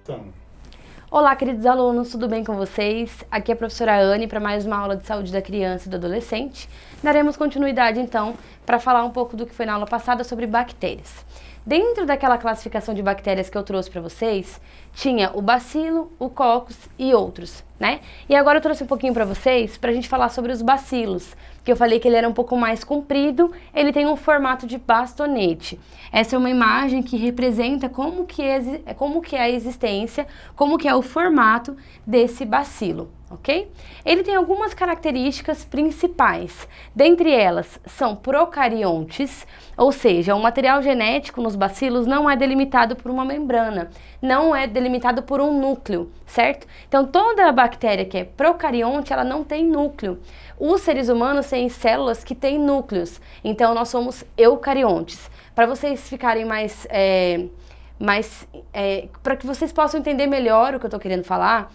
Então, Olá, queridos alunos, tudo bem com vocês? Aqui é a professora Anne para mais uma aula de saúde da criança e do adolescente. Daremos continuidade, então, para falar um pouco do que foi na aula passada sobre bactérias. Dentro daquela classificação de bactérias que eu trouxe para vocês, tinha o bacilo, o coccus e outros, né? E agora eu trouxe um pouquinho para vocês, para a gente falar sobre os bacilos, que eu falei que ele era um pouco mais comprido, ele tem um formato de bastonete. Essa é uma imagem que representa como que é a existência, como que é o formato desse bacilo, ok? Ele tem algumas características principais. Dentre elas, são procariontes, ou seja, o material genético nos bacilos não é delimitado por uma membrana, não é delimitado por um núcleo, certo? Então, toda a bactéria que é procarionte, ela não tem núcleo. Os seres humanos têm células que têm núcleos, então nós somos eucariontes. Para vocês ficarem para que vocês possam entender melhor o que eu estou querendo falar,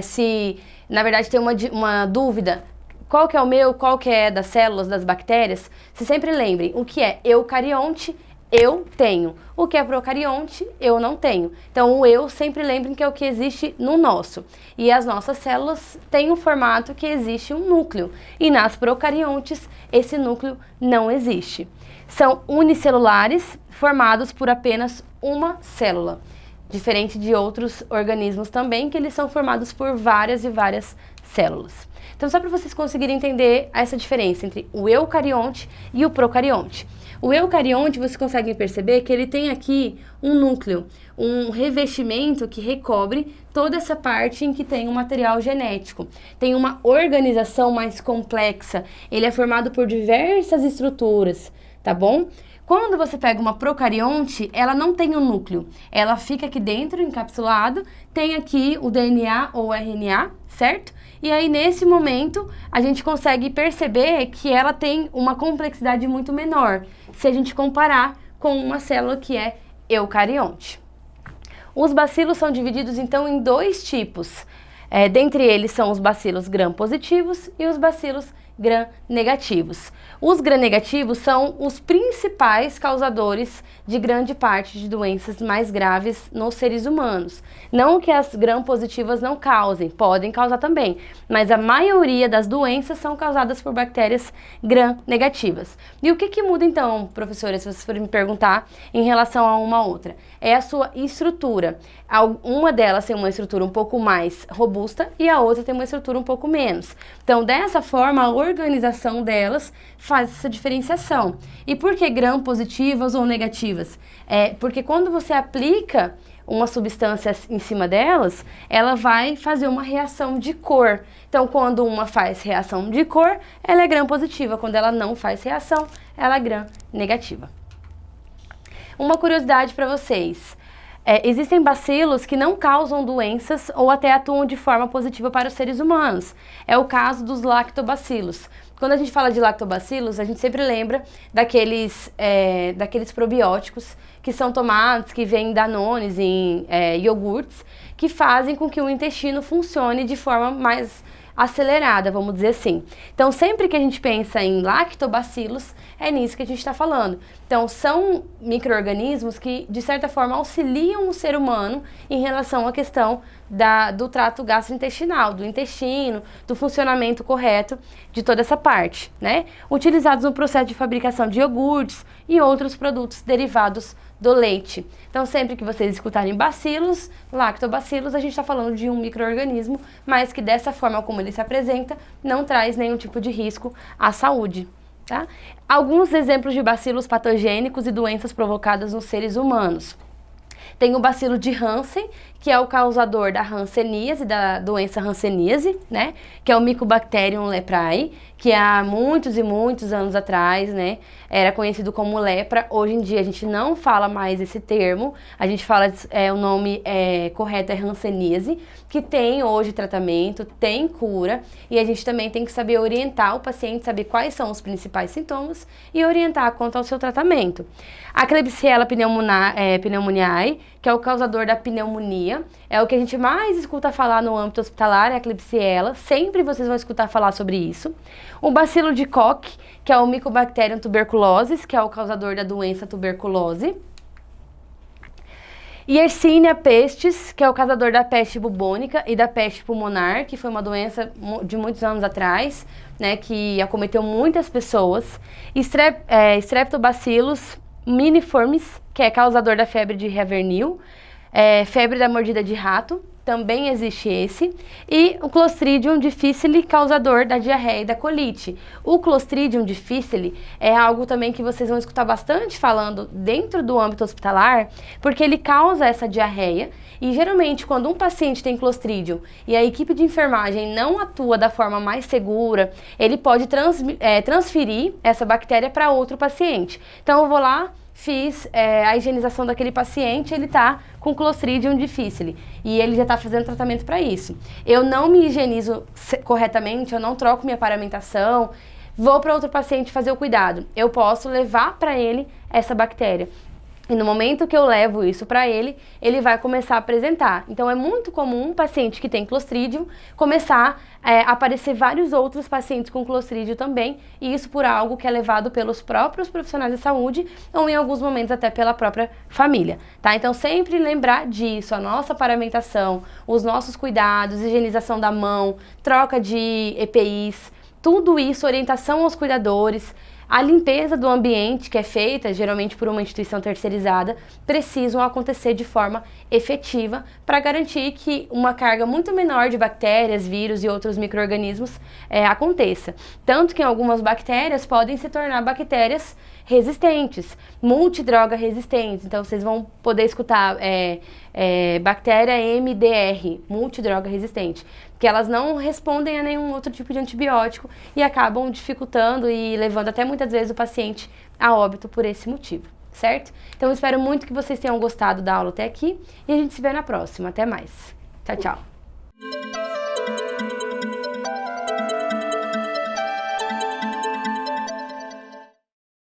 se na verdade tem uma dúvida, qual que é o meu, qual que é das células, das bactérias, se sempre lembrem, o que é eucarionte, eu tenho. O que é procarionte, eu não tenho. Então, o eu, sempre lembrem que é o que existe no nosso. E as nossas células têm um formato que existe um núcleo. E nas procariontes, esse núcleo não existe. São unicelulares, formados por apenas uma célula. Diferente de outros organismos também, que eles são formados por várias e várias células. Então, só para vocês conseguirem entender essa diferença entre o eucarionte e o procarionte. O eucarionte, vocês conseguem perceber que ele tem aqui um núcleo, um revestimento que recobre toda essa parte em que tem um material genético. Tem uma organização mais complexa, ele é formado por diversas estruturas, tá bom? Quando você pega uma procarionte, ela não tem um núcleo, ela fica aqui dentro, encapsulado, tem aqui o DNA ou RNA, certo? E aí, nesse momento, a gente consegue perceber que ela tem uma complexidade muito menor, se a gente comparar com uma célula que é eucarionte. Os bacilos são divididos, então, em dois tipos. Dentre eles são os bacilos gram-positivos e os bacilos gram-negativos. Os gram-negativos são os principais causadores de grande parte de doenças mais graves nos seres humanos. Não que as gram-positivas não causem, podem causar também, mas a maioria das doenças são causadas por bactérias gram-negativas. E o que muda então, professora, se vocês forem me perguntar, em relação a uma outra? É a sua estrutura. Uma delas tem uma estrutura um pouco mais robusta e a outra tem uma estrutura um pouco menos. Então, dessa forma, a organização delas faz essa diferenciação. E por que gram-positivas ou negativas? Porque quando você aplica uma substância em cima delas, ela vai fazer uma reação de cor. Então, quando uma faz reação de cor, ela é gram-positiva. Quando ela não faz reação, ela é gram-negativa. Uma curiosidade para vocês. Existem bacilos que não causam doenças ou até atuam de forma positiva para os seres humanos. É o caso dos lactobacilos. Quando a gente fala de lactobacilos, a gente sempre lembra daqueles probióticos que são tomados, que vêm em danones, em iogurtes, que fazem com que o intestino funcione de forma mais acelerada, vamos dizer assim. Então, sempre que a gente pensa em lactobacilos, é nisso que a gente está falando. Então, são micro-organismos que, de certa forma, auxiliam o ser humano em relação à questão do trato gastrointestinal, do intestino, do funcionamento correto de toda essa parte, né? Utilizados no processo de fabricação de iogurtes e outros produtos derivados do leite. Então, sempre que vocês escutarem bacilos, lactobacilos, a gente está falando de um micro-organismo, mas que dessa forma como ele se apresenta, não traz nenhum tipo de risco à saúde. Tá? Alguns exemplos de bacilos patogênicos e doenças provocadas nos seres humanos. Tem o bacilo de Hansen, que é o causador da hanseníase, da doença hanseníase, né? Que é o Mycobacterium leprae, que há muitos e muitos anos atrás, né, era conhecido como lepra. Hoje em dia a gente não fala mais esse termo, a gente fala, o nome correto é hanseníase, que tem hoje tratamento, tem cura, e a gente também tem que saber orientar o paciente, saber quais são os principais sintomas e orientar quanto ao seu tratamento. A Klebsiella pneumoniae, que é o causador da pneumonia, é o que a gente mais escuta falar no âmbito hospitalar, é a Klebsiella, sempre vocês vão escutar falar sobre isso. O bacilo de Koch, que é o Mycobacterium tuberculosis, que é o causador da doença tuberculose. Yersinia pestis, que é o causador da peste bubônica e da peste pulmonar, que foi uma doença de muitos anos atrás, né, que acometeu muitas pessoas. Streptobacillus miniformis, que é causador da febre de Haverhill, febre da mordida de rato, também existe esse, e o Clostridium difficile, causador da diarreia e da colite. O Clostridium difficile é algo também que vocês vão escutar bastante falando dentro do âmbito hospitalar, porque ele causa essa diarreia, e geralmente quando um paciente tem Clostridium e a equipe de enfermagem não atua da forma mais segura, ele pode transferir essa bactéria para outro paciente. Então eu vou lá, fiz a higienização daquele paciente, ele tá com Clostridium difficile e ele já tá fazendo tratamento para isso. Eu não me higienizo corretamente, eu não troco minha paramentação, vou para outro paciente fazer o cuidado. Eu posso levar para ele essa bactéria. E no momento que eu levo isso para ele, ele vai começar a apresentar. Então é muito comum um paciente que tem Clostridium começar a aparecer vários outros pacientes com Clostridium também, e isso por algo que é levado pelos próprios profissionais de saúde ou em alguns momentos até pela própria família, tá? Então sempre lembrar disso, a nossa paramentação, os nossos cuidados, higienização da mão, troca de EPIs, tudo isso, orientação aos cuidadores. A limpeza do ambiente, que é feita geralmente por uma instituição terceirizada, precisam acontecer de forma efetiva para garantir que uma carga muito menor de bactérias, vírus e outros micro-organismos aconteça. Tanto que algumas bactérias podem se tornar bactérias resistentes, multidroga resistentes. Então vocês vão poder escutar bactéria MDR, multidroga resistente, que elas não respondem a nenhum outro tipo de antibiótico e acabam dificultando e levando até muitas vezes o paciente a óbito por esse motivo, certo? Então eu espero muito que vocês tenham gostado da aula até aqui e a gente se vê na próxima. Até mais. Tchau, tchau.